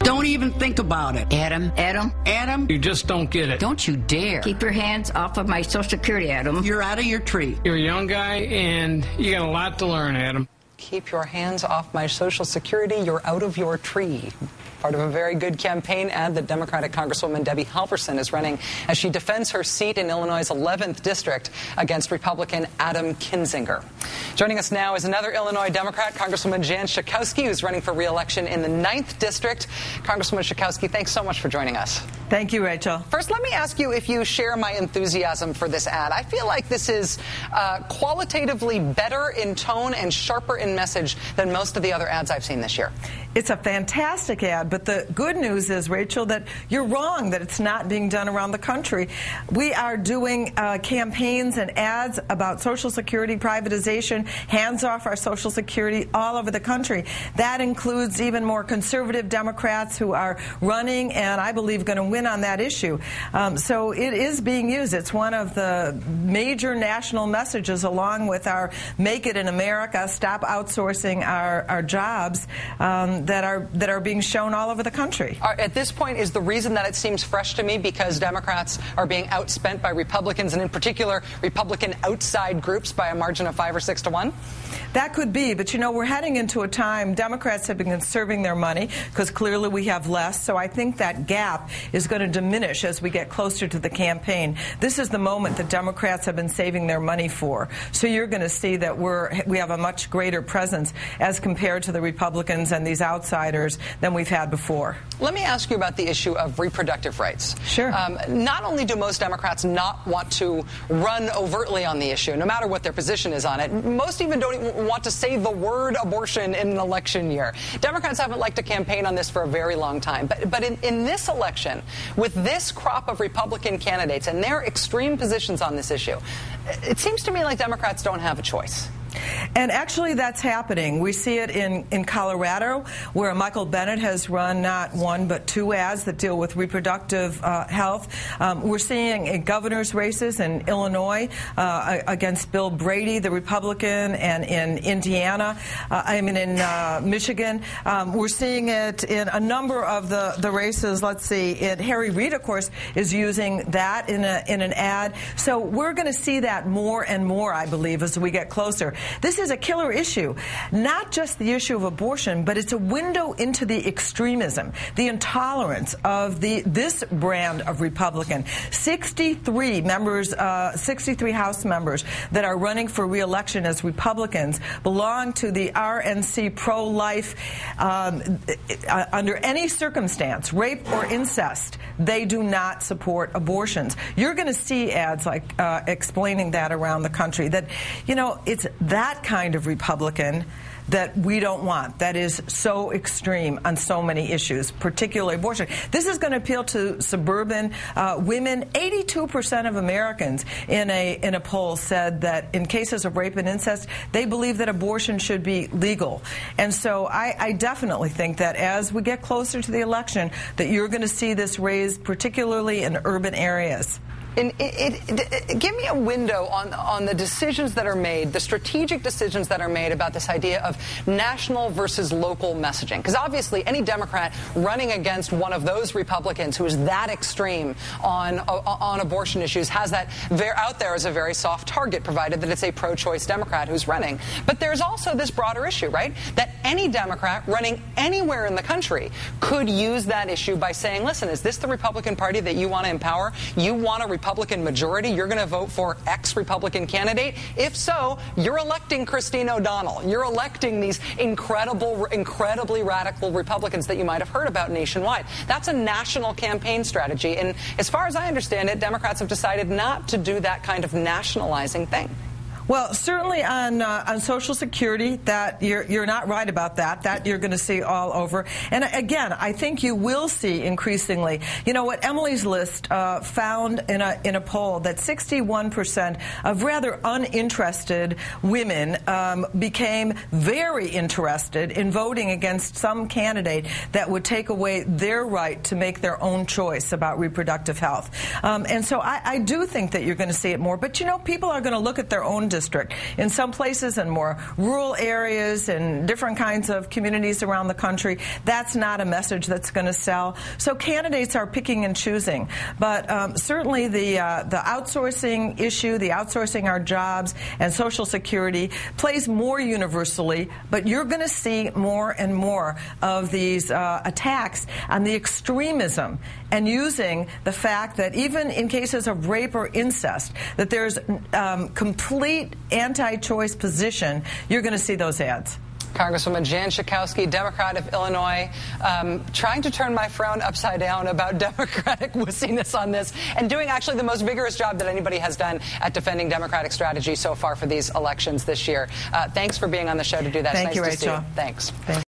Don't even think about it. Adam. Adam? You just don't get it. Don't you dare. Keep your hands off of my Social Security, Adam. You're out of your tree. You're a young guy, and you got a lot to learn, Adam. Keep your hands off my Social Security. You're out of your tree. Part of a very good campaign ad that Democratic Congresswoman Debbie Halverson is running as she defends her seat in Illinois' 11th district against Republican Adam Kinzinger. Joining us now is another Illinois Democrat, Congresswoman Jan Schakowsky, who's running for re-election in the 9th district. Congresswoman Schakowsky, thanks so much for joining us. Thank you, Rachel. First, let me ask you if you share my enthusiasm for this ad. I feel like this is qualitatively better in tone and sharper in message than most of the other ads I've seen this year. It's a fantastic ad, but the good news is, Rachel, that you're wrong, that it's not being done around the country. We are doing campaigns and ads about Social Security privatization, hands off our Social Security all over the country. That includes even more conservative Democrats who are running and I believe going to win on that issue. So it is being used. It's one of the major national messages along with our Make It in America, stop outsourcing our jobs that are being shown all over the country. At this point, is the reason that it seems fresh to me because Democrats are being outspent by Republicans, and in particular Republican outside groups by a margin of 5 or 6 to 1? That could be, but you know, we're heading into a time Democrats have been conserving their money because clearly we have less, so I think that gap is going to diminish as we get closer to the campaign. This is the moment that Democrats have been saving their money for, so you're going to see that we have a much greater presence as compared to the Republicans and these outsiders than we've had before. Let me ask you about the issue of reproductive rights. Sure. Not only do most Democrats not want to run overtly on the issue, no matter what their position is on it, most even don't even want to say the word abortion in an election year. Democrats haven't liked to campaign on this for a very long time. But in this election, with this crop of Republican candidates and their extreme positions on this issue, it seems to me like Democrats don't have a choice. And actually that's happening. We see it in Colorado, where Michael Bennet has run not one but 2 ads that deal with reproductive health. We're seeing in governor's races in Illinois against Bill Brady, the Republican, and in Indiana, in Michigan. We're seeing it in a number of the races. Let's see, Harry Reid, of course, is using that in an ad. So we're going to see that more and more, I believe, as we get closer. This is a killer issue, not just the issue of abortion, but it's a window into the extremism, the intolerance of this brand of Republican. 63 House members that are running for re-election as Republicans belong to the RNC pro-life. Under any circumstance, rape or incest, they do not support abortions. You're going to see ads like explaining that around the country, that, you know, it's that kind of Republican that we don't want, that is so extreme on so many issues, particularly abortion. This is going to appeal to suburban women. 82% of Americans in a poll said that in cases of rape and incest, they believe that abortion should be legal. And so I definitely think that as we get closer to the election, that you're going to see this raised, particularly in urban areas. Give me a window on the decisions that are made, the strategic decisions that are made about this idea of national versus local messaging. Because obviously any Democrat running against one of those Republicans who is that extreme on abortion issues has that out there as a very soft target, provided that it's a pro-choice Democrat who's running. But there's also this broader issue, right, that any Democrat running anywhere in the country could use that issue by saying, listen, is this the Republican Party that you want to empower? You want a Republican majority? You're going to vote for X-Republican candidate? If so, you're electing Christine O'Donnell. You're electing these incredibly radical Republicans that you might have heard about nationwide. That's a national campaign strategy. And as far as I understand it, Democrats have decided not to do that kind of nationalizing thing. Well, certainly on Social Security, that you're not right about that. That you're going to see all over. And again, I think you will see increasingly. You know what Emily's List found in a poll that 61% of rather uninterested women became very interested in voting against some candidate that would take away their right to make their own choice about reproductive health. And so I do think that you're going to see it more. But you know, people are going to look at their own district. In some places in more rural areas and different kinds of communities around the country, that's not a message that's going to sell. So candidates are picking and choosing. But certainly the outsourcing issue, the outsourcing our jobs and Social Security plays more universally, but you're going to see more and more of these attacks on the extremism and using the fact that even in cases of rape or incest, that there's complete anti-choice position. You're going to see those ads. Congresswoman Jan Schakowsky, Democrat of Illinois, trying to turn my frown upside down about Democratic wussiness on this and doing actually the most vigorous job that anybody has done at defending Democratic strategy so far for these elections this year. Thanks for being on the show to do that. Thank it's you, nice Rachel. To see you. Thanks.